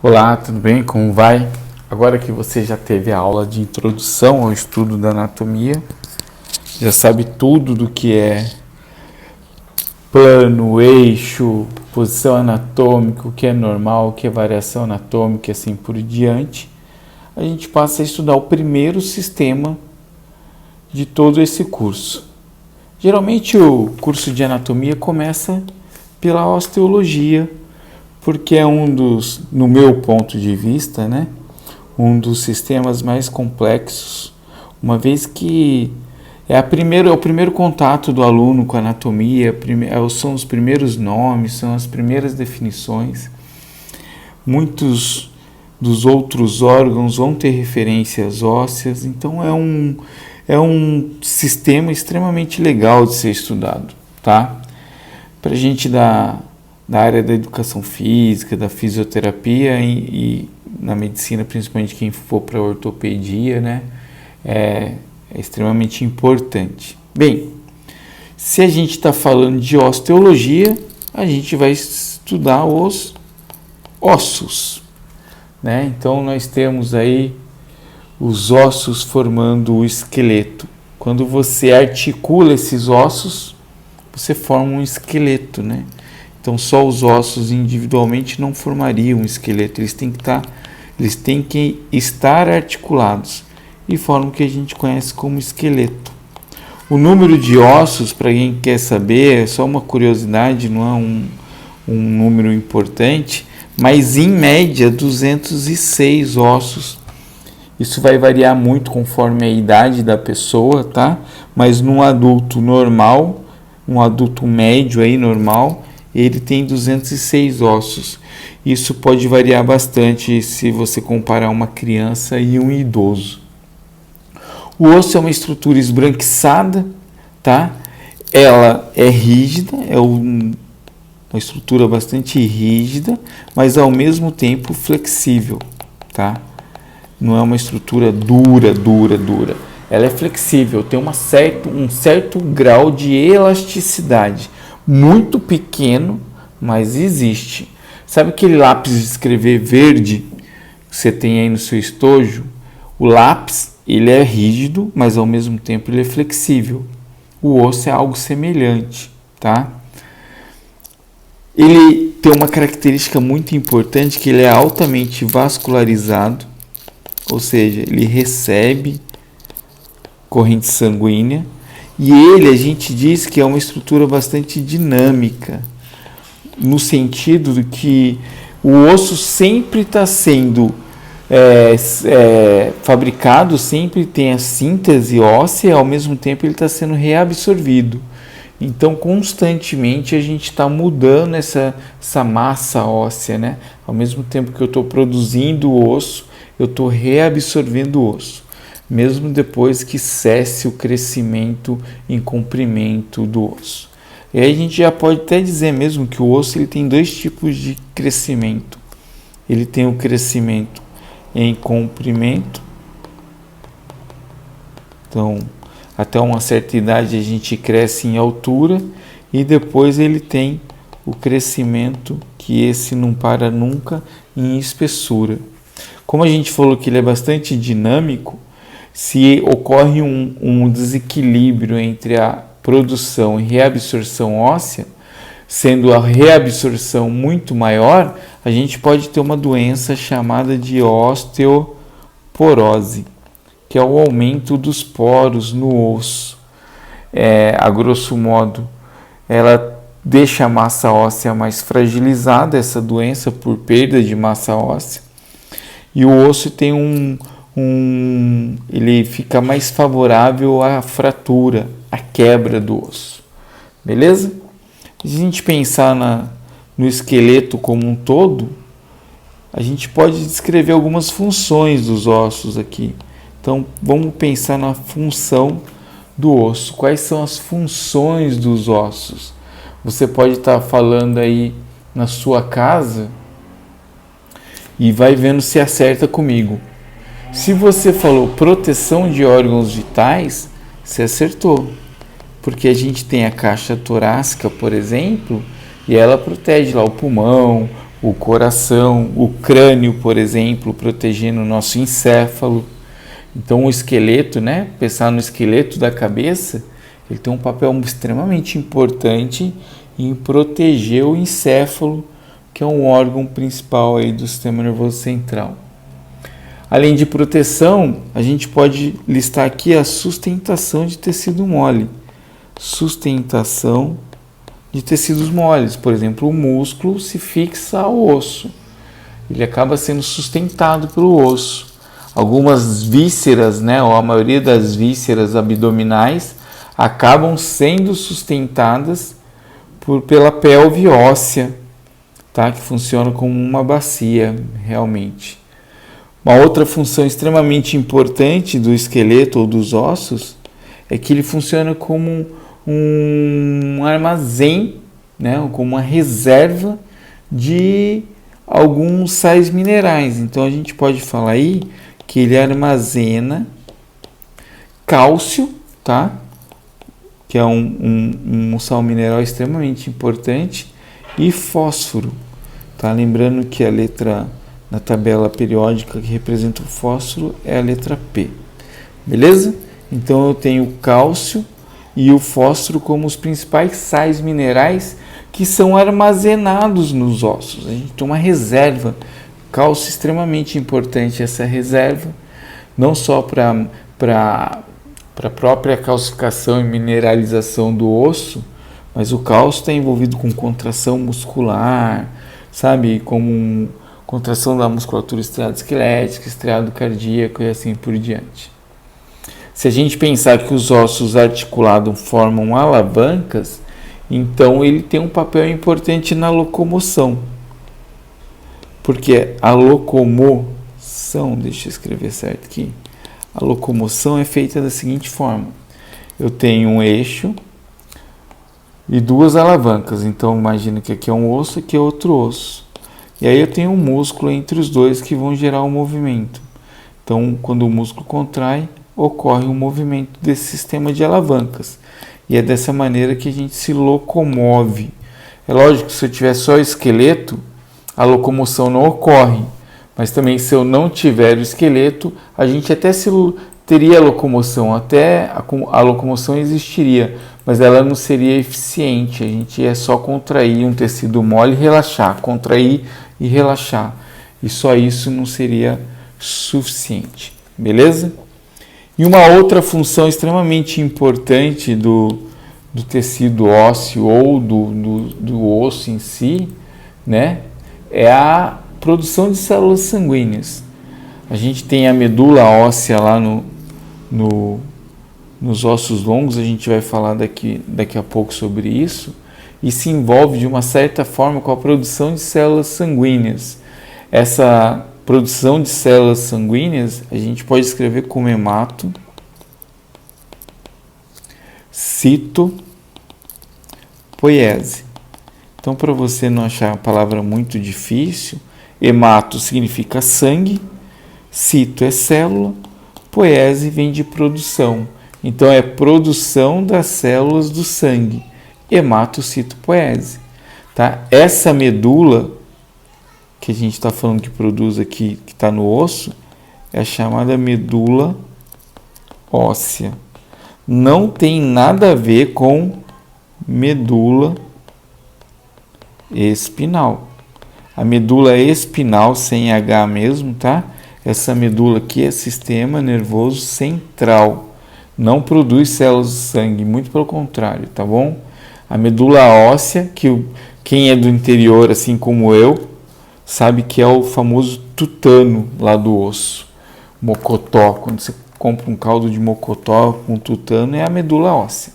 Olá, tudo bem? Como vai? Agora que você já teve a aula de introdução ao estudo da anatomia, já sabe tudo do que é plano, eixo, posição anatômica, o que é normal, o que é variação anatômica e assim por diante, a gente passa a estudar o primeiro sistema de todo esse curso. Geralmente o curso de anatomia começa pela osteologia, porque é no meu ponto de vista, né, um dos sistemas mais complexos, uma vez que é o primeiro contato do aluno com a anatomia, são os primeiros nomes, são as primeiras definições. Muitos dos outros órgãos vão ter referências ósseas, então é um sistema extremamente legal de ser estudado, tá? Para a gente da área da educação física, da fisioterapia e na medicina, principalmente quem for para ortopedia, né? É extremamente importante. Bem, se a gente está falando de osteologia, a gente vai estudar os ossos, né? Então nós temos aí os ossos formando o esqueleto. Quando você articula esses ossos, você forma um esqueleto, né? Então só os ossos individualmente não formariam um esqueleto, eles têm que estar articulados e formam o que a gente conhece como esqueleto. O número de ossos, para quem quer saber, é só uma curiosidade, não é um número importante, mas em média 206 ossos. Isso vai variar muito conforme a idade da pessoa, tá? Mas num adulto normal, um adulto médio aí normal, ele tem 206 ossos. Isso pode variar bastante se você comparar uma criança e um idoso. O osso é uma estrutura esbranquiçada, tá? Ela é rígida, uma estrutura bastante rígida, mas ao mesmo tempo flexível, tá? Não é uma estrutura dura. Ela é flexível, tem um certo grau de elasticidade, muito pequeno, mas existe. Sabe aquele lápis de escrever verde que você tem aí no seu estojo? O lápis, ele é rígido, mas ao mesmo tempo ele é flexível. O osso é algo semelhante, tá? Ele tem uma característica muito importante, que ele é altamente vascularizado, ou seja, ele recebe corrente sanguínea, e a gente diz que é uma estrutura bastante dinâmica, no sentido de que o osso sempre está sendo fabricado, sempre tem a síntese óssea, e ao mesmo tempo ele está sendo reabsorvido. Então, constantemente a gente está mudando essa massa óssea, né? Ao mesmo tempo que eu estou produzindo o osso, eu estou reabsorvendo o osso, mesmo depois que cesse o crescimento em comprimento do osso. E aí a gente já pode até dizer mesmo que o osso ele tem dois tipos de crescimento. Ele tem o crescimento em comprimento. Então, até uma certa idade a gente cresce em altura, e depois ele tem o crescimento, que esse não para nunca, em espessura. Como a gente falou que ele é bastante dinâmico, se ocorre um desequilíbrio entre a produção e reabsorção óssea, sendo a reabsorção muito maior, a gente pode ter uma doença chamada de osteoporose, que é o aumento dos poros no osso. A grosso modo, ela deixa a massa óssea mais fragilizada, essa doença por perda de massa óssea, e o osso tem ele fica mais favorável à fratura, à quebra do osso. Beleza? Se a gente pensar no esqueleto como um todo, a gente pode descrever algumas funções dos ossos aqui. Então, vamos pensar na função do osso. Quais são as funções dos ossos? Você pode estar falando aí na sua casa e vai vendo se acerta comigo. Se você falou proteção de órgãos vitais, você acertou. Porque a gente tem a caixa torácica, por exemplo, e ela protege lá o pulmão, o coração, o crânio, por exemplo, protegendo o nosso encéfalo. Então o esqueleto, né? Pensar no esqueleto da cabeça, ele tem um papel extremamente importante em proteger o encéfalo, que é um órgão principal aí do sistema nervoso central. Além de proteção, a gente pode listar aqui a sustentação de tecido mole. Sustentação de tecidos moles. Por exemplo, o músculo se fixa ao osso. Ele acaba sendo sustentado pelo osso. Algumas vísceras, né, ou a maioria das vísceras abdominais, acabam sendo sustentadas pela pelve óssea, tá? Que funciona como uma bacia, realmente. Uma outra função extremamente importante do esqueleto ou dos ossos é que ele funciona como um armazém, né? Como uma reserva de alguns sais minerais. Então a gente pode falar aí que ele armazena cálcio, tá? Que é um sal mineral extremamente importante, e fósforo, tá? Lembrando que a letra na tabela periódica que representa o fósforo é a letra P, beleza? Então eu tenho o cálcio e o fósforo como os principais sais minerais que são armazenados nos ossos. A gente tem uma reserva, cálcio extremamente importante, essa reserva, não só para a própria calcificação e mineralização do osso, mas o cálcio está envolvido com contração muscular, sabe, como contração da musculatura estriado-esquelética, estriado cardíaco e assim por diante. Se a gente pensar que os ossos articulados formam alavancas, então ele tem um papel importante na locomoção. Porque a locomoção, deixa eu escrever certo aqui, a locomoção é feita da seguinte forma: eu tenho um eixo e duas alavancas, então imagina que aqui é um osso, aqui é outro osso. E aí eu tenho um músculo entre os dois que vão gerar um movimento. Então, quando o músculo contrai, ocorre um movimento desse sistema de alavancas. E é dessa maneira que a gente se locomove. É lógico que se eu tiver só o esqueleto, a locomoção não ocorre. Mas também se eu não tiver o esqueleto, a gente até teria locomoção, até a locomoção existiria, mas ela não seria eficiente. A gente ia só contrair um tecido mole e relaxar, contrair e relaxar. E só isso não seria suficiente, beleza? E uma outra função extremamente importante do tecido ósseo ou do osso em si, né, é a produção de células sanguíneas. A gente tem a medula óssea lá nos ossos longos, a gente vai falar daqui a pouco sobre isso, e se envolve de uma certa forma com a produção de células sanguíneas. Essa produção de células sanguíneas a gente pode escrever como hematopoiese. Então, para você não achar a palavra muito difícil, hemato significa sangue, cito é célula, poiese vem de produção. Então, é produção das células do sangue. Hematocitopoiese. Tá? Essa medula que a gente está falando que produz aqui, que está no osso, é a chamada medula óssea. Não tem nada a ver com medula espinal. A medula espinal, sem H mesmo, tá? Essa medula aqui é sistema nervoso central. Não produz células de sangue, muito pelo contrário, tá bom? A medula óssea, que quem é do interior, assim como eu, sabe que é o famoso tutano lá do osso. Mocotó, quando você compra um caldo de mocotó com tutano, é a medula óssea.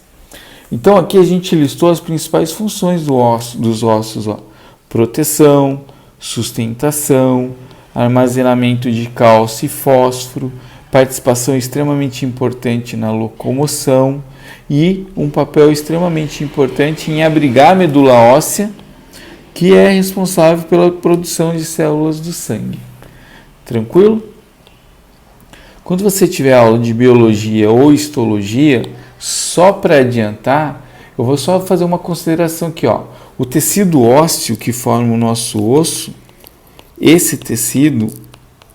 Então aqui a gente listou as principais funções dos ossos, ó. Proteção, sustentação, armazenamento de cálcio e fósforo, participação extremamente importante na locomoção e um papel extremamente importante em abrigar a medula óssea, que é responsável pela produção de células do sangue. Tranquilo? Quando você tiver aula de biologia ou histologia, só para adiantar, eu vou só fazer uma consideração aqui, ó. O tecido ósseo que forma o nosso osso, esse tecido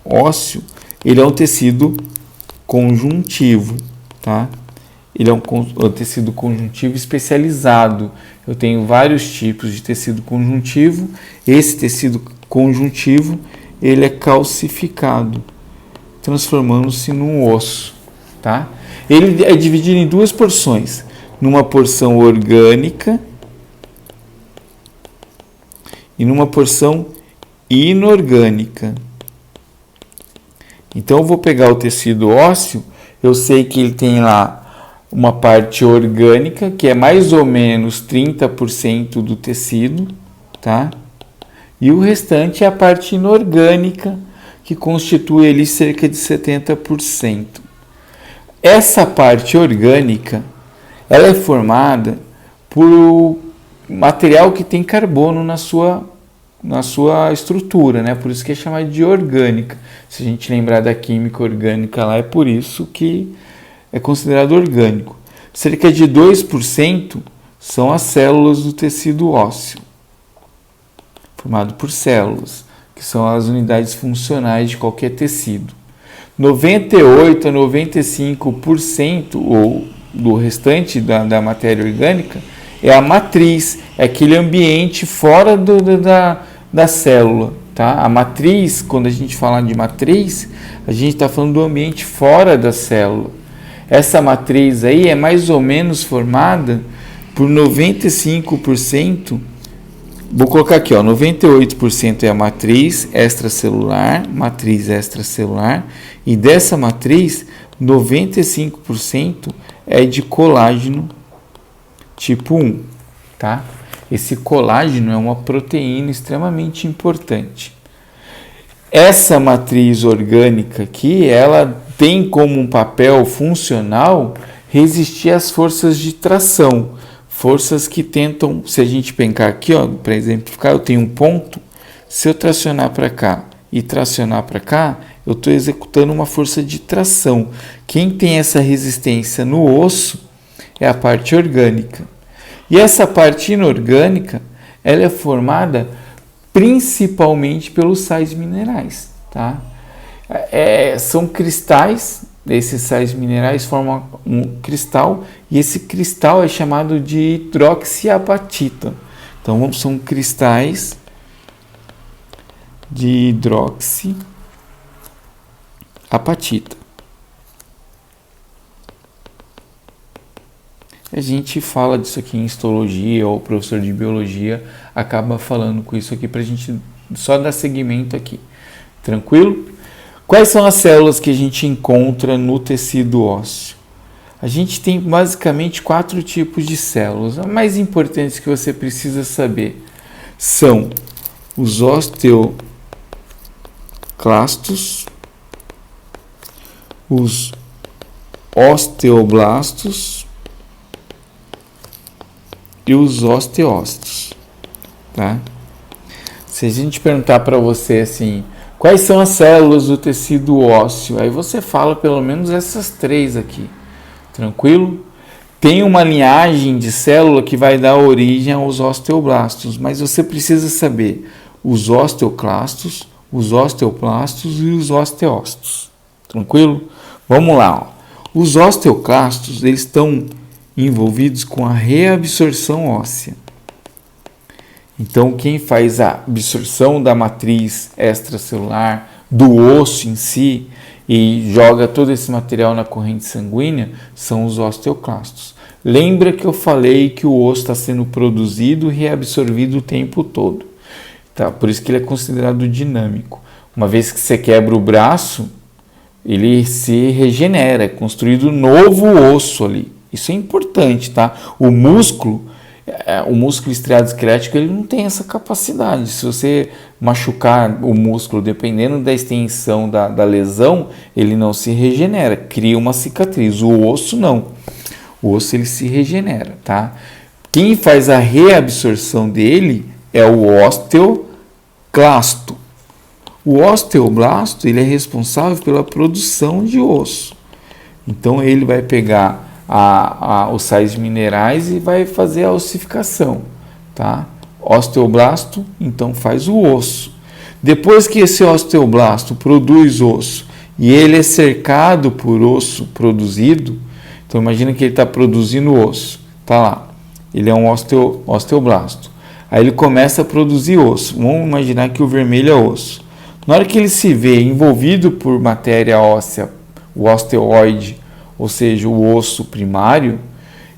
ósseo, ele é um tecido conjuntivo, tá? Ele é um tecido conjuntivo especializado. Eu tenho vários tipos de tecido conjuntivo. Esse tecido conjuntivo, ele é calcificado, transformando-se num osso, tá? Ele é dividido em duas porções, numa porção orgânica e numa porção inorgânica. Então eu vou pegar o tecido ósseo, eu sei que ele tem lá uma parte orgânica, que é mais ou menos 30% do tecido, tá? E o restante é a parte inorgânica, que constitui ali cerca de 70%. Essa parte orgânica, ela é formada por material que tem carbono na sua estrutura, né? Por isso que é chamada de orgânica. Se a gente lembrar da química orgânica lá, é por isso que é considerado orgânico. Cerca de 2% são as células do tecido ósseo, formado por células, que são as unidades funcionais de qualquer tecido. 98 a 95% ou do restante da matéria orgânica é a matriz, é aquele ambiente fora da célula, tá? A matriz, quando a gente fala de matriz, a gente está falando do ambiente fora da célula. Essa matriz aí é mais ou menos formada por 95%, vou colocar aqui, ó, 98% é a matriz extracelular, e dessa matriz, 95% é de colágeno tipo 1, tá? Esse colágeno é uma proteína extremamente importante. Essa matriz orgânica aqui, ela tem como um papel funcional resistir às forças de tração, forças que tentam, se a gente pensar aqui, ó, para exemplificar, eu tenho um ponto, se eu tracionar para cá e tracionar para cá, eu estou executando uma força de tração. Quem tem essa resistência no osso é a parte orgânica. E essa parte inorgânica, ela é formada principalmente pelos sais minerais, tá? São cristais, esses sais minerais formam um cristal, e esse cristal é chamado de hidroxiapatita. Então, são cristais de hidroxiapatita. A gente fala disso aqui em histologia, ou o professor de biologia acaba falando com isso aqui para a gente só dar seguimento aqui. Tranquilo? Quais são as células que a gente encontra no tecido ósseo? A gente tem basicamente 4 tipos de células. As mais importantes que você precisa saber são os osteoclastos, os osteoblastos e os osteócitos, tá? Se a gente perguntar para você assim, quais são as células do tecido ósseo? Aí você fala pelo menos essas 3 aqui, tranquilo? Tem uma linhagem de célula que vai dar origem aos osteoblastos, mas você precisa saber os osteoclastos, os osteoplastos e os osteócitos, tranquilo? Vamos lá, ó. Os osteoclastos, eles estão envolvidos com a reabsorção óssea. Então, quem faz a absorção da matriz extracelular, do osso em si, e joga todo esse material na corrente sanguínea, são os osteoclastos. Lembra que eu falei que o osso está sendo produzido e reabsorvido o tempo todo. Tá? Por isso que ele é considerado dinâmico. Uma vez que você quebra o braço, ele se regenera, é construído novo osso ali. Isso é importante, tá? O músculo estriado esquelético, ele não tem essa capacidade. Se você machucar o músculo, dependendo da extensão da lesão, ele não se regenera, cria uma cicatriz. O osso não. O osso ele se regenera, tá? Quem faz a reabsorção dele é o osteoclasto. O osteoblasto, ele é responsável pela produção de osso. Então ele vai pegar os sais minerais e vai fazer a ossificação, tá? osteoblasto, então faz o osso. Depois que esse osteoblasto produz osso e ele é cercado por osso produzido, então imagina que ele está produzindo osso, tá lá, ele é um osteoblasto. Aí ele começa a produzir osso. Vamos imaginar que o vermelho é osso. Na hora que ele se vê envolvido por matéria óssea, o osteoide, ou seja, o osso primário,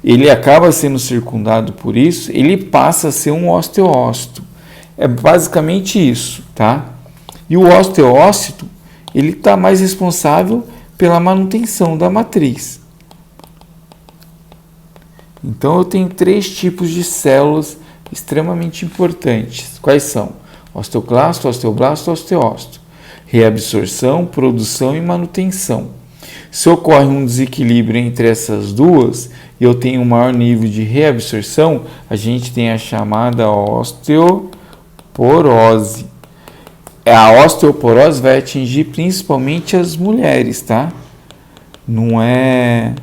ele acaba sendo circundado por isso, ele passa a ser um osteócito. É basicamente isso, tá? E o osteócito, ele está mais responsável pela manutenção da matriz. Então eu tenho 3 tipos de células extremamente importantes. Quais são? Osteoclasto, osteoblasto, osteócito. Reabsorção, produção e manutenção. Se ocorre um desequilíbrio entre essas duas e eu tenho um maior nível de reabsorção, a gente tem a chamada osteoporose. A osteoporose vai atingir principalmente as mulheres, tá? Não é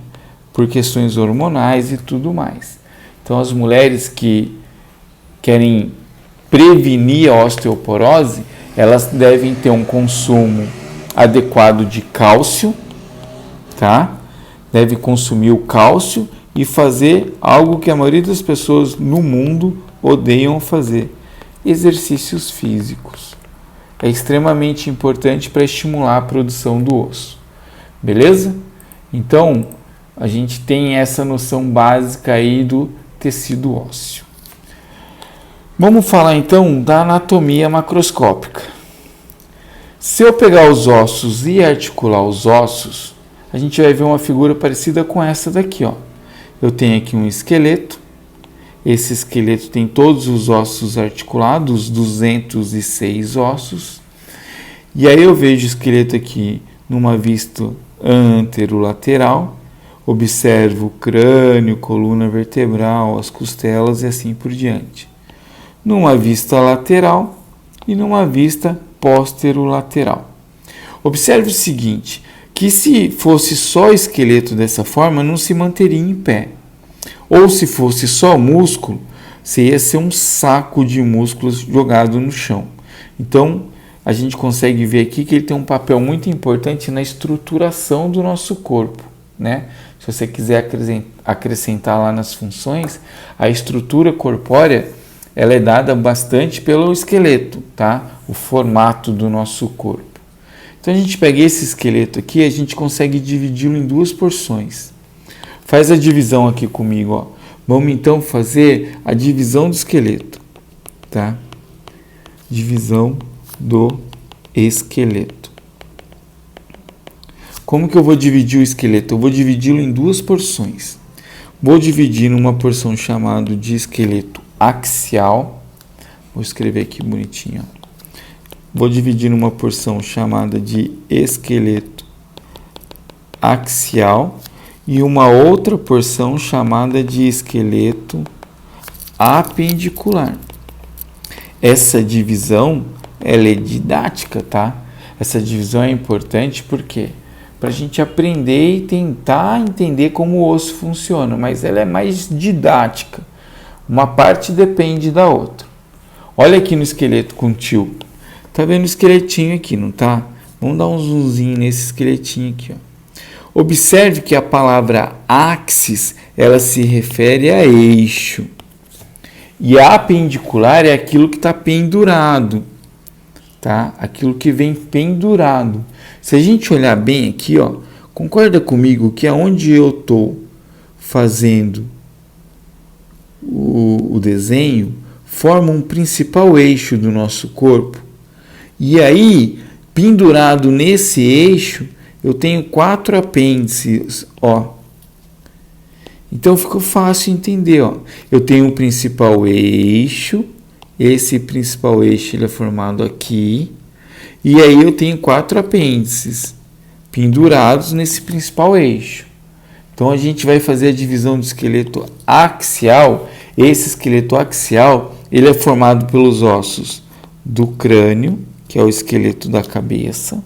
por questões hormonais e tudo mais. Então, as mulheres que querem prevenir a osteoporose, elas devem ter um consumo adequado de cálcio, tá? Deve consumir o cálcio e fazer algo que a maioria das pessoas no mundo odeiam fazer: exercícios físicos. É extremamente importante para estimular a produção do osso. Beleza? Então, a gente tem essa noção básica aí do tecido ósseo. Vamos falar então da anatomia macroscópica. Se eu pegar os ossos e articular os ossos, a gente vai ver uma figura parecida com essa daqui, ó. Eu tenho aqui um esqueleto. Esse esqueleto tem todos os ossos articulados, 206 ossos. E aí eu vejo o esqueleto aqui numa vista anterolateral. Observo o crânio, coluna vertebral, as costelas e assim por diante. Numa vista lateral e numa vista posterolateral. Observe o seguinte, que se fosse só esqueleto dessa forma, não se manteria em pé. Ou se fosse só músculo, você ia ser um saco de músculos jogado no chão. Então, a gente consegue ver aqui que ele tem um papel muito importante na estruturação do nosso corpo, né? Se você quiser acrescentar lá nas funções, a estrutura corpórea, ela é dada bastante pelo esqueleto, tá? O formato do nosso corpo. Então a gente pega esse esqueleto aqui, a gente consegue dividi-lo em 2 porções. Faz a divisão aqui comigo, ó. Vamos então fazer a divisão do esqueleto, tá? Divisão do esqueleto. Como que eu vou dividir o esqueleto? Eu vou dividi-lo em 2 porções. Vou dividir numa porção chamada de esqueleto axial. Vou escrever aqui bonitinho, ó. Vou dividir numa porção chamada de esqueleto axial e uma outra porção chamada de esqueleto apendicular. Essa divisão, ela é didática, tá? Essa divisão é importante porque para a gente aprender e tentar entender como o osso funciona, mas ela é mais didática. Uma parte depende da outra. Olha aqui no esqueleto com tio. Tá vendo o esqueletinho aqui, não tá? Vamos dar um zoomzinho nesse esqueletinho aqui, ó. Observe que a palavra axis, ela se refere a eixo. E a apendicular é aquilo que está pendurado, tá? Aquilo que vem pendurado. Se a gente olhar bem aqui, ó, concorda comigo que aonde eu estou fazendo o desenho, forma um principal eixo do nosso corpo. E aí, pendurado nesse eixo, eu tenho 4 apêndices, ó. Então ficou fácil entender, ó. Eu tenho um principal eixo, esse principal eixo ele é formado aqui, e aí eu tenho 4 apêndices pendurados nesse principal eixo. Então a gente vai fazer a divisão do esqueleto axial. Esse esqueleto axial, ele é formado pelos ossos do crânio, que é o esqueleto da cabeça,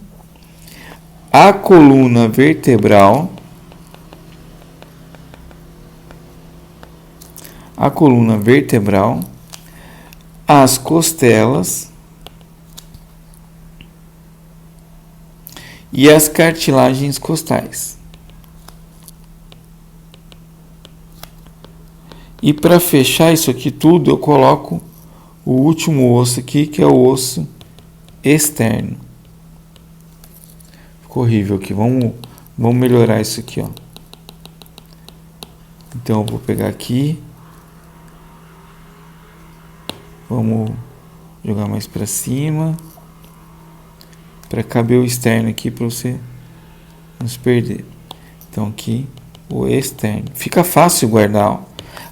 a coluna vertebral, as costelas e as cartilagens costais. E para fechar isso aqui tudo, eu coloco o último osso aqui, que é o osso externo. Ficou horrível aqui. Vamos melhorar isso aqui, ó. Então eu vou pegar aqui. Vamos jogar mais para cima, para caber o externo aqui, para você não se perder. Então aqui o externo. Fica fácil guardar, ó.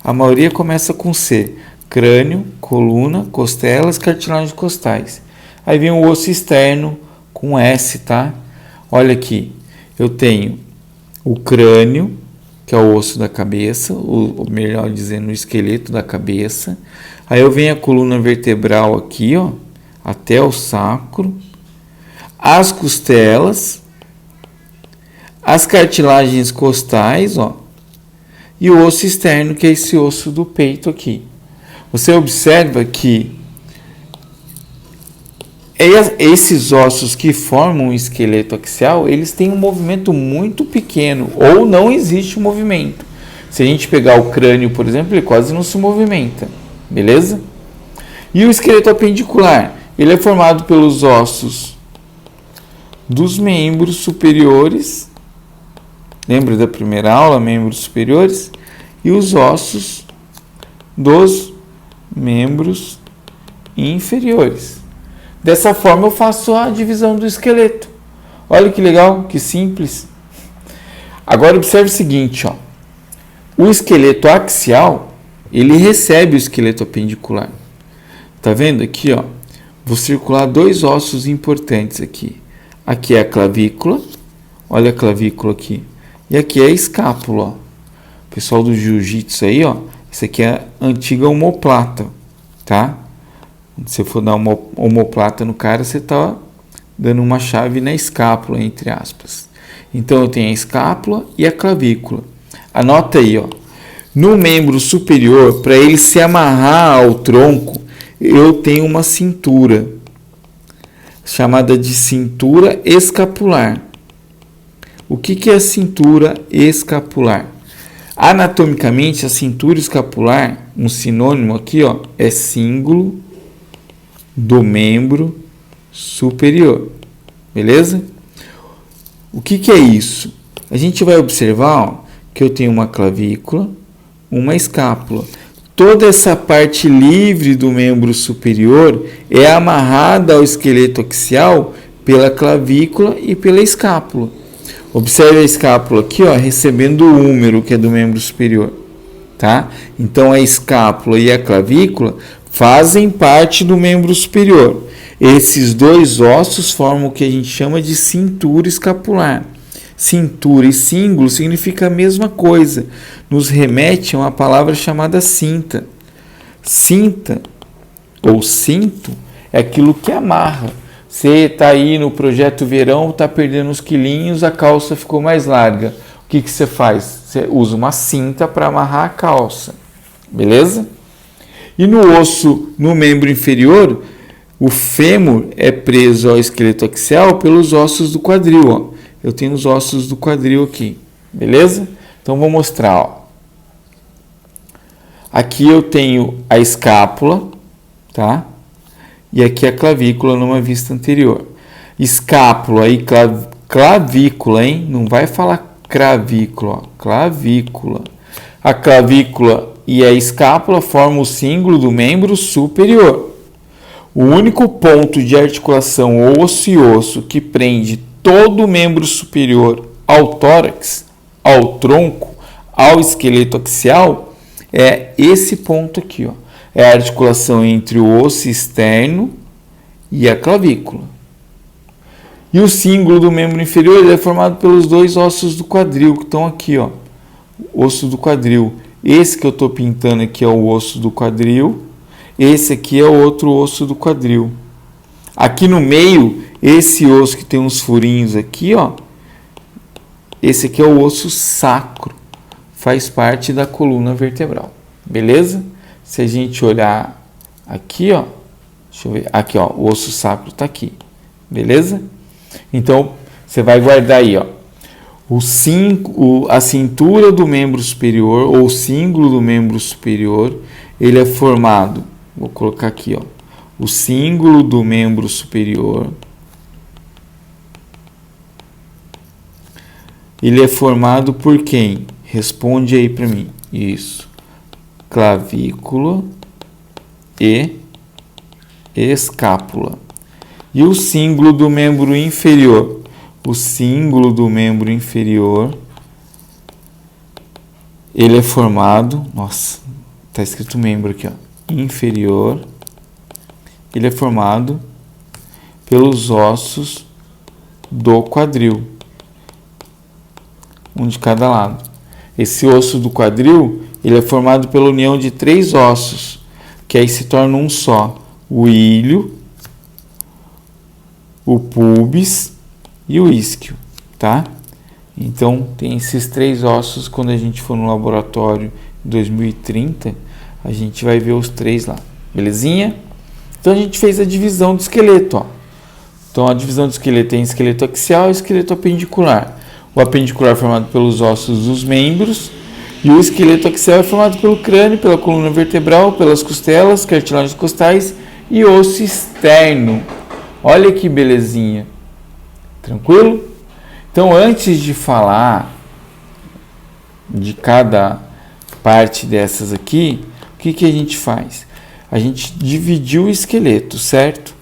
A maioria começa com C: crânio, coluna, costelas, cartilagens costais. Aí vem o osso externo com S, tá? Olha aqui, eu tenho o crânio, que é o osso da cabeça, ou melhor dizendo, o esqueleto da cabeça. Aí eu venho a coluna vertebral aqui, ó, até o sacro, as costelas, as cartilagens costais, ó, e o osso externo, que é esse osso do peito aqui. Você observa que esses ossos que formam o esqueleto axial, eles têm um movimento muito pequeno, ou não existe movimento. Se a gente pegar o crânio, por exemplo, ele quase não se movimenta, beleza? E o esqueleto apendicular, ele é formado pelos ossos dos membros superiores, lembra da primeira aula, membros superiores, e os ossos dos membros inferiores. Dessa forma eu faço a divisão do esqueleto. Olha que legal, que simples. Agora observe o seguinte, ó. O esqueleto axial, ele recebe o esqueleto apendicular. Tá vendo aqui, ó? Vou circular dois ossos importantes aqui. Aqui é a clavícula. Olha a clavícula aqui. E aqui é a escápula, ó. Pessoal do jiu-jitsu aí, ó. Isso aqui é a antiga omoplata, tá? Se você for dar uma omoplata no cara, você está dando uma chave na escápula, entre aspas. Então, eu tenho a escápula e a clavícula. Anota aí, ó. No membro superior, para ele se amarrar ao tronco, eu tenho uma cintura, chamada de cintura escapular. O que é a cintura escapular? Anatomicamente, a cintura escapular, um sinônimo aqui, ó, é cíngulo do membro superior, beleza? O que é isso? A gente vai observar, ó, que eu tenho uma clavícula, uma escápula. Toda essa parte livre do membro superior é amarrada ao esqueleto axial pela clavícula e pela escápula. Observe a escápula aqui, ó, recebendo o húmero, que é do membro superior, tá? Então a escápula e a clavícula fazem parte do membro superior. Esses dois ossos formam o que a gente chama de cintura escapular. Cintura e cíngulo significa a mesma coisa. Nos remete a uma palavra chamada cinta. Cinta ou cinto é aquilo que amarra. Você está aí no projeto verão, está perdendo uns quilinhos, a calça ficou mais larga. O que você faz? Você usa uma cinta para amarrar a calça. Beleza? E no osso, no membro inferior, o fêmur é preso ao esqueleto axial pelos ossos do quadril, ó. Eu tenho os ossos do quadril aqui, beleza? Então vou mostrar, ó. Aqui eu tenho a escápula, tá? E aqui a clavícula numa vista anterior. Escápula e clavícula, hein? Não vai falar cravícula, ó. Clavícula. A clavícula e a escápula formam o cíngulo do membro superior. O único ponto de articulação osso e osso que prende todo o membro superior ao tórax, ao tronco, ao esqueleto axial, é esse ponto aqui, ó. É a articulação entre o osso externo e a clavícula. E o cíngulo do membro inferior ele é formado pelos dois ossos do quadril, que estão aqui, ó. Osso do quadril. Esse que eu estou pintando aqui é o osso do quadril. Esse aqui é o outro osso do quadril. Aqui no meio, esse osso que tem uns furinhos aqui, ó. Esse aqui é o osso sacro. Faz parte da coluna vertebral. Beleza? Se a gente olhar Aqui, ó, deixa eu ver, aqui, ó, o osso sacro está aqui, beleza? Então, você vai guardar aí, ó, a cintura do membro superior, ou o cíngulo do membro superior, ele é formado, vou colocar aqui, ó, o cíngulo do membro superior, ele é formado por quem? Responde aí para mim. Isso. Clavícula e escápula. E o cíngulo do membro inferior? O cíngulo do membro inferior, ele é formado, nossa, tá escrito membro aqui, ó, inferior. Ele é formado pelos ossos do quadril, um de cada lado. Esse osso do quadril, ele é formado pela união de 3 ossos, que aí se torna um só: o ilho, o púbis e o isquio, tá? Então, tem esses 3 ossos. Quando a gente for no laboratório em 2030, a gente vai ver os 3 lá, belezinha? Então, a gente fez a divisão do esqueleto, ó. Então, a divisão do esqueleto tem esqueleto axial e esqueleto apendicular. O apendicular é formado pelos ossos dos membros e o esqueleto axial é formado pelo crânio, pela coluna vertebral, pelas costelas, cartilagens costais e osso externo. Olha que belezinha. Tranquilo? Então, antes de falar de cada parte dessas aqui, o que a gente faz? A gente dividiu o esqueleto, certo?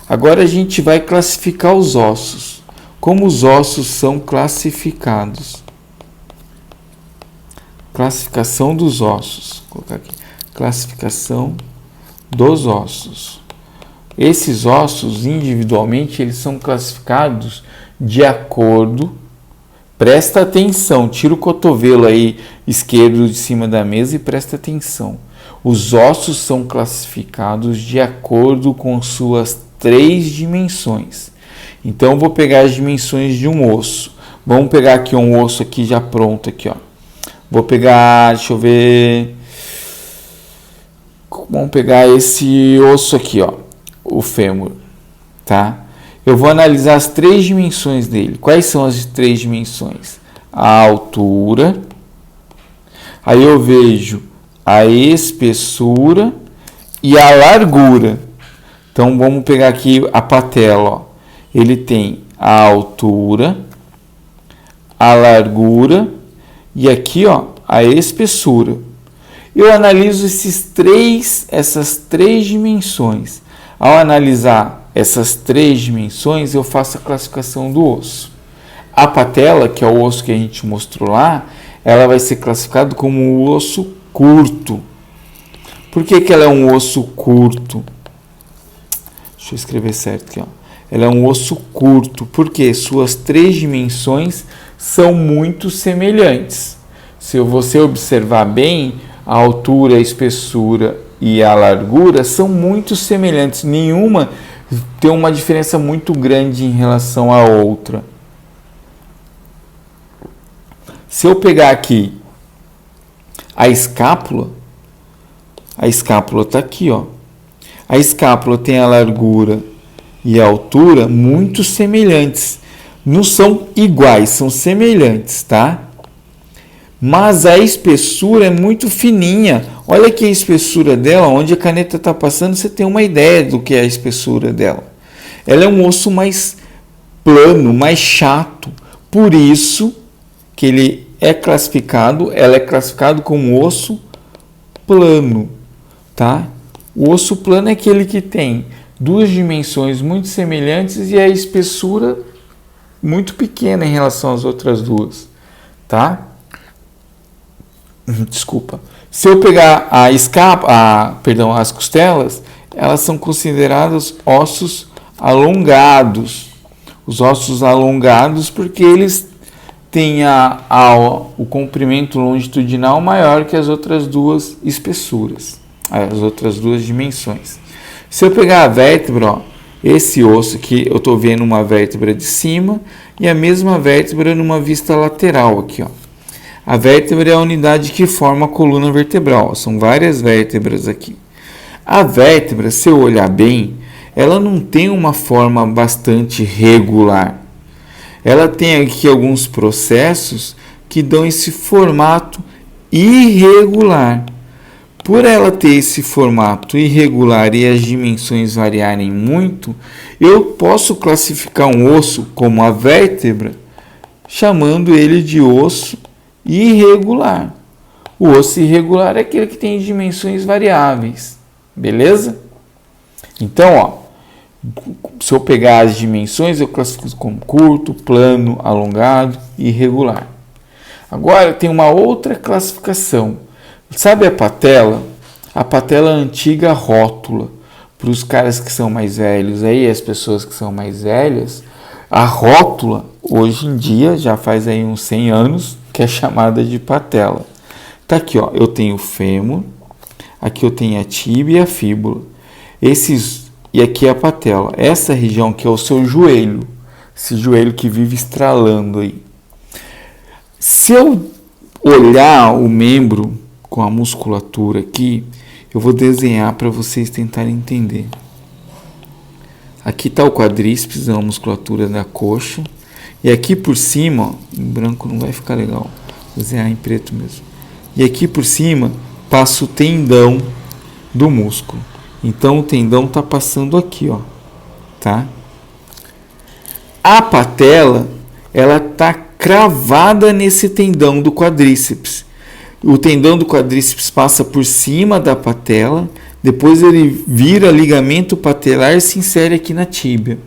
Agora a gente vai classificar os ossos. Como os ossos são classificados? Classificação dos ossos. Vou colocar aqui. Classificação dos ossos. Esses ossos, individualmente, eles são classificados de acordo... Presta atenção, tira o cotovelo aí esquerdo de cima da mesa e presta atenção. Os ossos são classificados de acordo com suas 3 dimensões. Então, eu vou pegar as dimensões de um osso. Vamos pegar aqui um osso aqui já pronto aqui, ó. Vou pegar, deixa eu ver... Vamos pegar esse osso aqui, ó, o fêmur, tá? Eu vou analisar as 3 dimensões dele. Quais são as 3 dimensões? A altura, aí eu vejo a espessura e a largura. Então, vamos pegar aqui a patela, ó. Ele tem a altura, a largura e aqui, ó, a espessura. Eu analiso essas três dimensões. Ao analisar essas 3 dimensões, eu faço a classificação do osso. A patela, que é o osso que a gente mostrou lá, ela vai ser classificada como um osso curto. Por que ela é um osso curto? Deixa eu escrever certo aqui, ó. Ela é um osso curto, porque suas 3 dimensões são muito semelhantes. Se você observar bem, a altura, a espessura e a largura são muito semelhantes. Nenhuma tem uma diferença muito grande em relação à outra. Se eu pegar aqui a escápula está aqui, ó. A escápula tem a largura e a altura muito semelhantes. Não são iguais, são semelhantes, tá? Mas a espessura é muito fininha. Olha aqui a espessura dela, onde a caneta está passando, você tem uma ideia do que é a espessura dela. Ela é um osso mais plano, mais chato. Por isso que ela é classificado como osso plano, tá? O osso plano é aquele que tem 2 dimensões muito semelhantes e a espessura muito pequena em relação às outras duas, tá? Desculpa. Se eu pegar as costelas, elas são consideradas ossos alongados. Os ossos alongados porque eles têm o comprimento longitudinal maior que as outras 2 espessuras, as outras 2 dimensões. Se eu pegar a vértebra, ó, esse osso aqui, eu estou vendo uma vértebra de cima e a mesma vértebra numa vista lateral aqui, ó. A vértebra é a unidade que forma a coluna vertebral. São várias vértebras aqui. A vértebra, se eu olhar bem, ela não tem uma forma bastante regular. Ela tem aqui alguns processos que dão esse formato irregular. Por ela ter esse formato irregular e as dimensões variarem muito, eu posso classificar um osso como a vértebra, chamando ele de osso irregular. O osso irregular é aquele que tem dimensões variáveis, beleza? Então, se eu pegar as dimensões, eu classifico como curto, plano, alongado e irregular. Agora tem uma outra classificação. Sabe a patela? A patela antiga rótula. Para os caras que são mais velhos aí, as pessoas que são mais velhas, a rótula, hoje em dia, já faz aí uns 100 anos, que é chamada de patela. Tá aqui, eu tenho o fêmur, aqui eu tenho a tíbia e a fíbula. E aqui é a patela. Essa região que é o seu joelho, esse joelho que vive estralando aí. Se eu olhar o membro com a musculatura aqui, eu vou desenhar para vocês tentarem entender. Aqui está o quadríceps, a musculatura da coxa. E aqui por cima, em branco não vai ficar legal, vou desenhar em preto mesmo. E aqui por cima passa o tendão do músculo. Então o tendão está passando aqui, tá? A patela, ela está cravada nesse tendão do quadríceps. O tendão do quadríceps passa por cima da patela, depois ele vira ligamento patelar e se insere aqui na tíbia.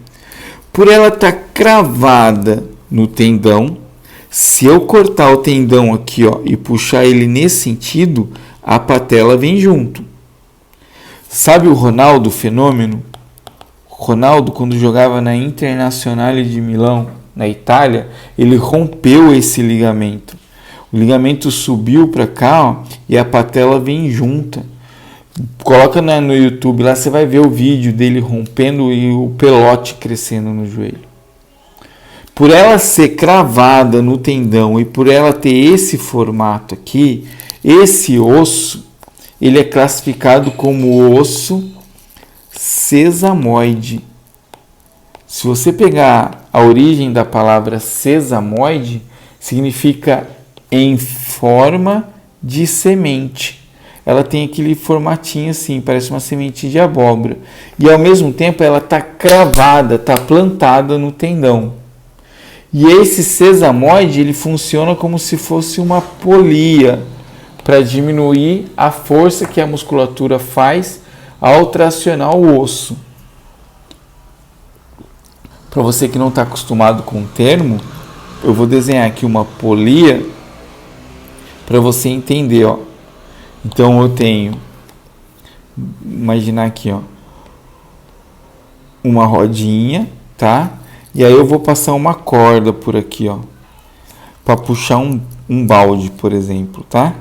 Por ela estar cravada no tendão, se eu cortar o tendão aqui e puxar ele nesse sentido, a patela vem junto. Sabe o Ronaldo Fenômeno? Ronaldo, quando jogava na Internazionale de Milão, na Itália, ele rompeu esse ligamento. O ligamento subiu para cá e a patela vem junta. Coloca no YouTube, lá você vai ver o vídeo dele rompendo e o pelote crescendo no joelho. Por ela ser cravada no tendão e por ela ter esse formato aqui, esse osso, ele é classificado como osso sesamoide. Se você pegar a origem da palavra sesamoide, significa em forma de semente. Ela tem aquele formatinho assim, parece uma semente de abóbora. E ao mesmo tempo ela está cravada, está plantada no tendão. E esse sesamoide, ele funciona como se fosse uma polia, para diminuir a força que a musculatura faz ao tracionar o osso. Para você que não está acostumado com o termo, eu vou desenhar aqui uma polia para você entender, Então eu tenho, imaginar aqui, uma rodinha, tá? E aí eu vou passar uma corda por aqui, para puxar um balde, por exemplo, tá?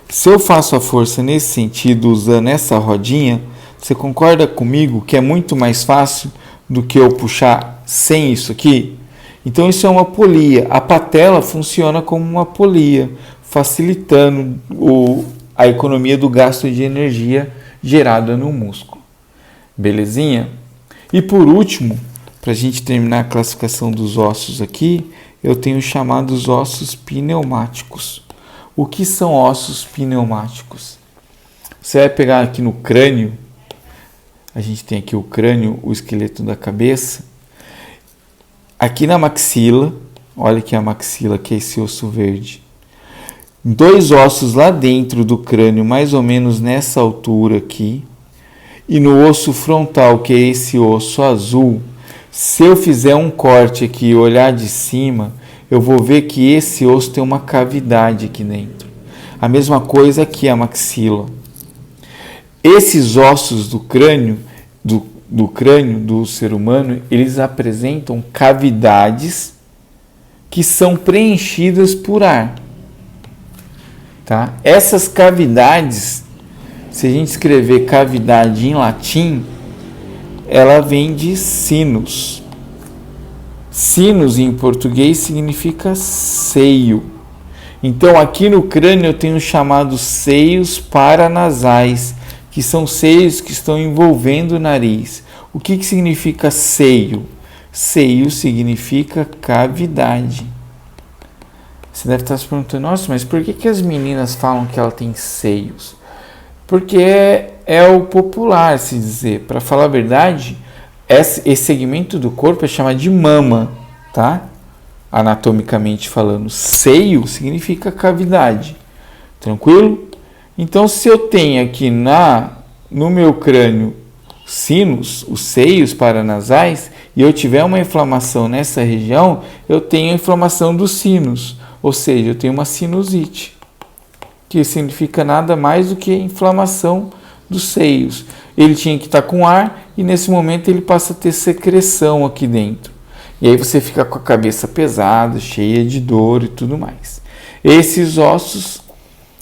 Se eu faço a força nesse sentido usando essa rodinha, você concorda comigo que é muito mais fácil do que eu puxar sem isso aqui? Então isso é uma polia. A patela funciona como uma polia, facilitando a economia do gasto de energia gerada no músculo. Belezinha? E por último, para a gente terminar a classificação dos ossos aqui, eu tenho os chamados ossos pneumáticos. O que são ossos pneumáticos? Você vai pegar aqui no crânio, a gente tem aqui o crânio, o esqueleto da cabeça. Aqui na maxila, olha aqui a maxila, que é esse osso verde. 2 ossos lá dentro do crânio, mais ou menos nessa altura aqui. E no osso frontal, que é esse osso azul, se eu fizer um corte aqui e olhar de cima, eu vou ver que esse osso tem uma cavidade aqui dentro. A mesma coisa aqui a maxila. Esses ossos do crânio, do crânio do ser humano, eles apresentam cavidades que são preenchidas por ar. Tá? Essas cavidades, se a gente escrever cavidade em latim, ela vem de sinus. Sinus em português significa seio. Então aqui no crânio eu tenho os chamados seios paranasais, que são seios que estão envolvendo o nariz. O que significa seio? Seio significa cavidade. Você deve estar se perguntando, nossa, mas por que as meninas falam que ela tem seios? Porque é o popular se dizer. Para falar a verdade, esse segmento do corpo é chamado de mama, tá? Anatomicamente falando. Seio significa cavidade. Tranquilo? Então, se eu tenho aqui no meu crânio sinos, os seios paranasais, e eu tiver uma inflamação nessa região, eu tenho a inflamação dos sinos. Ou seja, eu tenho uma sinusite, que significa nada mais do que inflamação dos seios. Ele tinha que estar com ar e nesse momento ele passa a ter secreção aqui dentro. E aí você fica com a cabeça pesada, cheia de dor e tudo mais. Esses ossos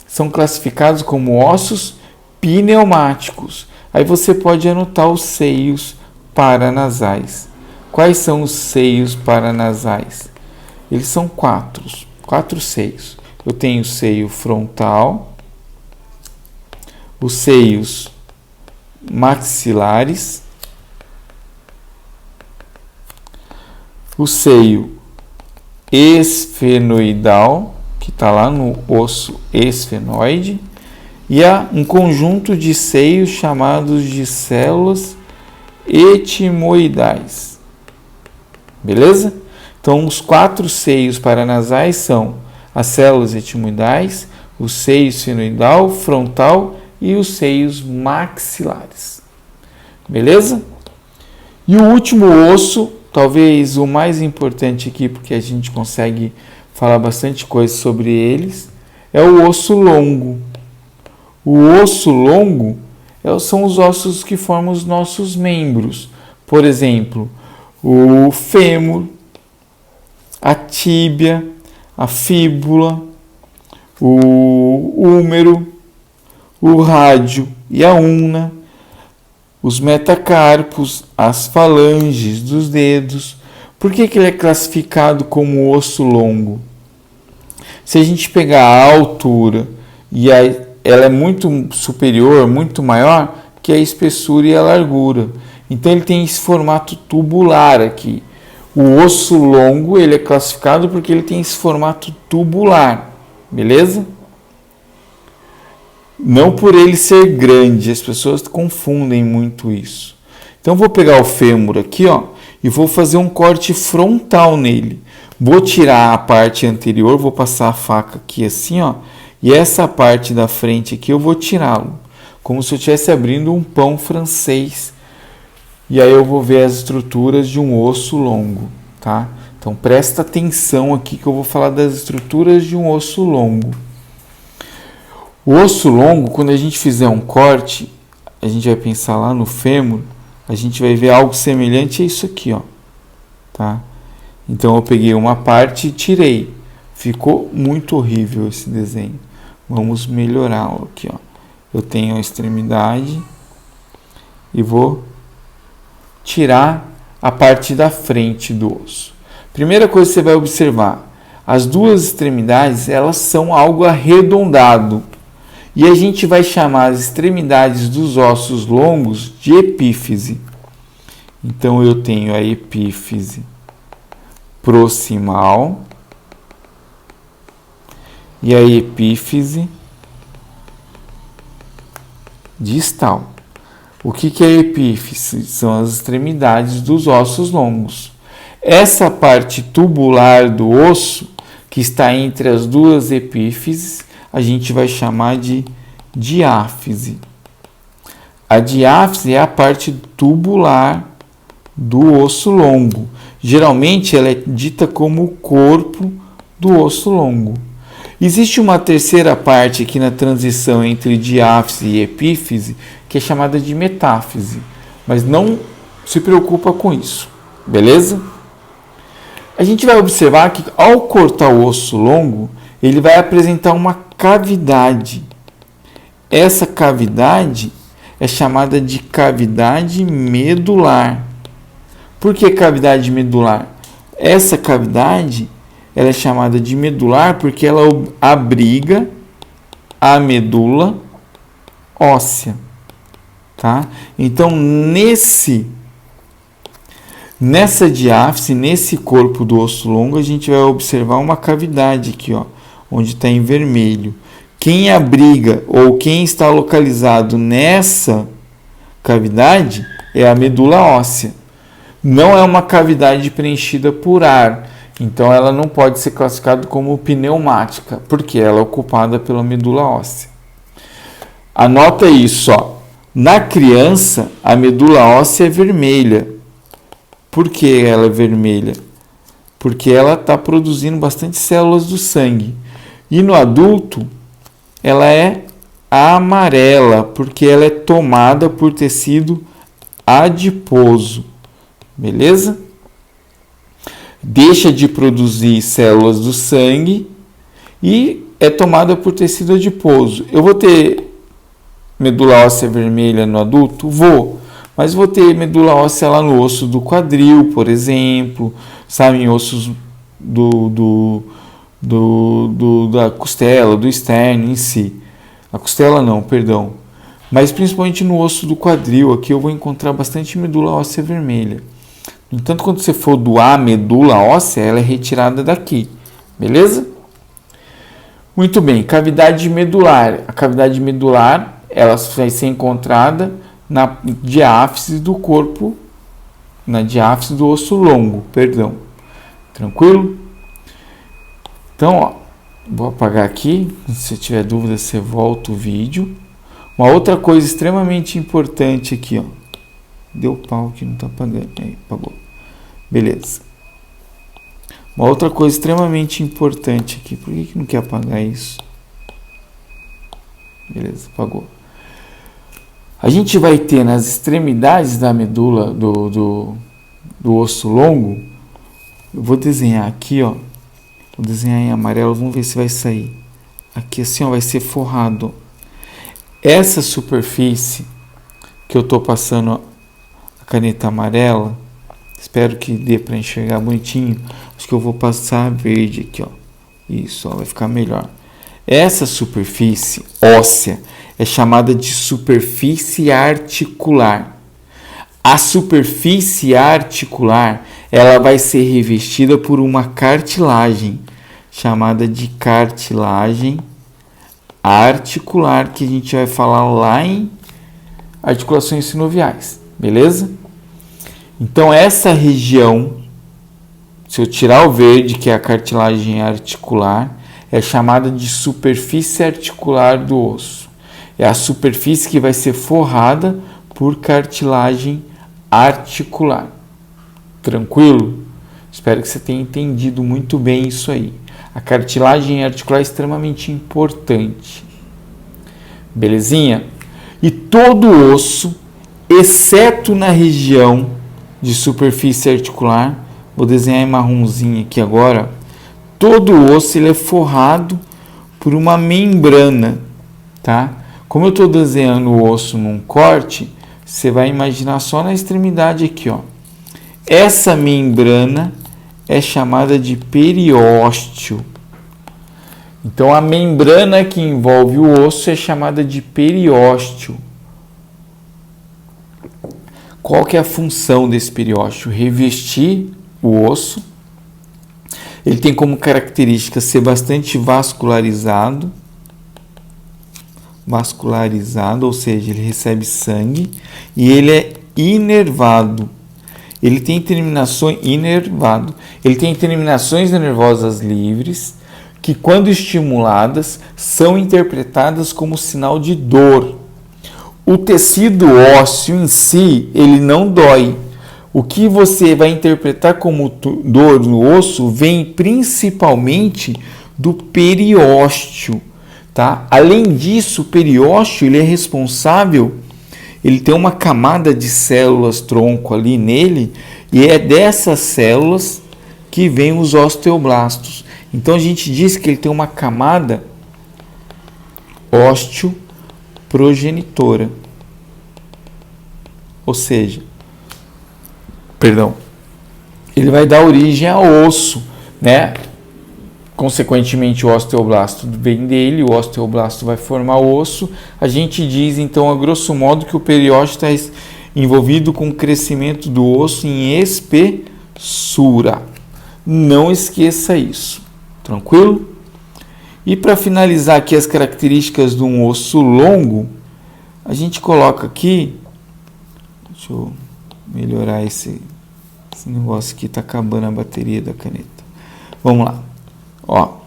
são classificados como ossos pneumáticos. Aí você pode anotar os seios paranasais. Quais são os seios paranasais? Eles são quatro seios. Eu tenho o seio frontal, os seios maxilares, o seio esfenoidal, que está lá no osso esfenoide, e há um conjunto de seios chamados de células etimoidais. Beleza? Então, os 4 seios paranasais são as células etimoidais, o seio esfenoidal, frontal e os seios maxilares. Beleza? E o último osso, talvez o mais importante aqui, porque a gente consegue falar bastante coisa sobre eles, é o osso longo. O osso longo são os ossos que formam os nossos membros. Por exemplo, o fêmur, a tíbia, a fíbula, o húmero, o rádio e a ulna, os metacarpos, as falanges dos dedos. Por que ele é classificado como osso longo? Se a gente pegar a altura e ela é muito superior, muito maior que a espessura e a largura. Então ele tem esse formato tubular aqui. O osso longo ele é classificado porque ele tem esse formato tubular, beleza? Não por ele ser grande, as pessoas confundem muito isso. Então eu vou pegar o fêmur aqui, ó, e vou fazer um corte frontal nele. Vou tirar a parte anterior, vou passar a faca aqui assim, ó, e essa parte da frente aqui eu vou tirá-lo, como se eu estivesse abrindo um pão francês. E aí eu vou ver as estruturas de um osso longo, tá? Então presta atenção aqui que eu vou falar das estruturas de um osso longo. O osso longo, quando a gente fizer um corte, a gente vai pensar lá no fêmur, a gente vai ver algo semelhante a isso aqui, ó, tá? Então eu peguei uma parte e tirei. Ficou muito horrível esse desenho. Vamos melhorá-lo aqui, ó. Eu tenho a extremidade e vou tirar a parte da frente do osso. Primeira coisa que você vai observar, as duas extremidades, elas são algo arredondado. E a gente vai chamar as extremidades dos ossos longos de epífise. Então eu tenho a epífise proximal e a epífise distal. O que é a epífise? São as extremidades dos ossos longos. Essa parte tubular do osso, que está entre as duas epífises, a gente vai chamar de diáfise. A diáfise é a parte tubular do osso longo. Geralmente ela é dita como o corpo do osso longo. Existe uma terceira parte aqui na transição entre diáfise e epífise, que é chamada de metáfise, mas não se preocupa com isso, beleza? A gente vai observar que ao cortar o osso longo, ele vai apresentar uma cavidade. Essa cavidade é chamada de cavidade medular. Por que cavidade medular? Essa cavidade ela é chamada de medular porque ela abriga a medula óssea. tá? Então, nessa diáfise, nesse corpo do osso longo, a gente vai observar uma cavidade aqui, ó, onde está em vermelho. Quem abriga ou quem está localizado nessa cavidade é a medula óssea. Não é uma cavidade preenchida por ar, então ela não pode ser classificada como pneumática, porque ela é ocupada pela medula óssea. Anota isso, ó. Na criança, a medula óssea é vermelha. Por que ela é vermelha? Porque ela está produzindo bastante células do sangue. E no adulto, ela é amarela, porque ela é tomada por tecido adiposo. Beleza? Deixa de produzir células do sangue e é tomada por tecido adiposo. Eu vou ter medula óssea vermelha no adulto? Vou. Mas vou ter medula óssea lá no osso do quadril, por exemplo, sabe, em ossos da costela, do externo em si. A costela não, perdão. Mas principalmente no osso do quadril, aqui eu vou encontrar bastante medula óssea vermelha. No entanto, quando você for doar a medula óssea, ela é retirada daqui, beleza? Muito bem, cavidade medular. A cavidade medular, ela vai ser encontrada na diáfise do corpo, na diáfise do osso longo, perdão. Tranquilo? Então, ó, vou apagar aqui. Se tiver dúvida, você volta o vídeo. Uma outra coisa extremamente importante aqui, ó. Deu pau que não tá apagando. Aí, apagou. Beleza. Uma outra coisa extremamente importante aqui. Por que não quer apagar isso? Beleza, apagou. A gente vai ter nas extremidades da medula do osso longo. Eu vou desenhar aqui, ó. Vou desenhar em amarelo, vamos ver se vai sair. Aqui assim, ó, vai ser forrado. Essa superfície que eu tô passando a caneta amarela, espero que dê para enxergar bonitinho. Acho que eu vou passar verde aqui, ó. Isso, ó, vai ficar melhor. Essa superfície óssea é chamada de superfície articular. A superfície articular, ela vai ser revestida por uma cartilagem, chamada de cartilagem articular, que a gente vai falar lá em articulações sinoviais, beleza? Então, essa região, se eu tirar o verde, que é a cartilagem articular, é chamada de superfície articular do osso. É a superfície que vai ser forrada por cartilagem articular. Tranquilo? Espero que você tenha entendido muito bem isso aí. A cartilagem articular é extremamente importante. Belezinha? E todo osso, exceto na região de superfície articular, vou desenhar em marronzinho aqui agora, todo osso ele é forrado por uma membrana, tá? Como eu estou desenhando o osso num corte, você vai imaginar só na extremidade aqui, ó. Essa membrana é chamada de periósteo. Então, a membrana que envolve o osso é chamada de periósteo. Qual que é a função desse periósteo? Revestir o osso. Ele tem como característica ser bastante vascularizado, ou seja, ele recebe sangue, e ele é inervado. Ele tem terminações nervosas livres que, quando estimuladas, são interpretadas como sinal de dor. O tecido ósseo em si, ele não dói. O que você vai interpretar como dor no osso vem principalmente do periósteo, tá? Além disso, o periósteo ele é responsável, ele tem uma camada de células tronco ali nele, e é dessas células que vem os osteoblastos. Então a gente diz que ele tem uma camada osteoprogenitora. Ou seja, ele vai dar origem ao osso, né? consequentemente, o osteoblasto vem dele, o osteoblasto vai formar o osso. A gente diz, então, a grosso modo, que o periósteo está envolvido com o crescimento do osso em espessura. Não esqueça isso, tranquilo? E para finalizar aqui as características de um osso longo, a gente coloca aqui, deixa eu melhorar esse negócio aqui, está acabando a bateria da caneta. Vamos lá. Ó,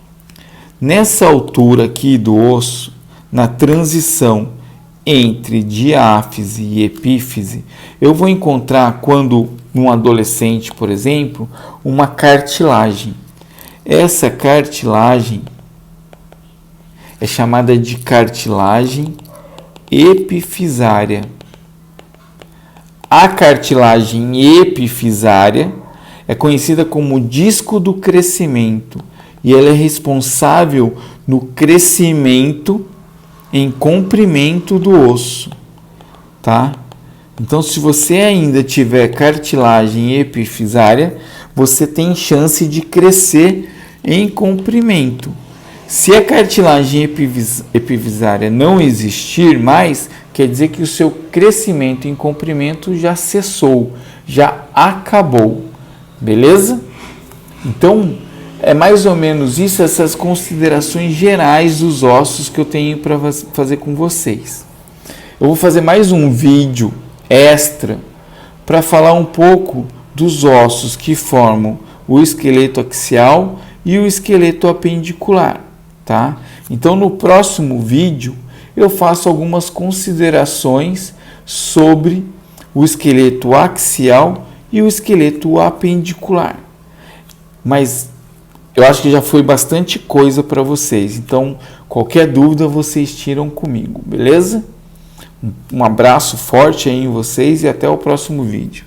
nessa altura aqui do osso, na transição entre diáfise e epífise, eu vou encontrar, quando um adolescente, por exemplo, uma cartilagem. Essa cartilagem é chamada de cartilagem epifisária. A cartilagem epifisária é conhecida como disco do crescimento e ela é responsável no crescimento em comprimento do osso, tá? Então, se você ainda tiver cartilagem epifisária, você tem chance de crescer em comprimento. Se a cartilagem epifisária não existir mais, quer dizer que o seu crescimento em comprimento já cessou, já acabou, beleza? Então, é mais ou menos isso, essas considerações gerais dos ossos que eu tenho para fazer com vocês. Eu vou fazer mais um vídeo extra para falar um pouco dos ossos que formam o esqueleto axial e o esqueleto apendicular, tá? Então, no próximo vídeo, eu faço algumas considerações sobre o esqueleto axial e o esqueleto apendicular. Mas eu acho que já foi bastante coisa para vocês. Então, qualquer dúvida vocês tiram comigo, beleza? Um abraço forte aí em vocês e até o próximo vídeo.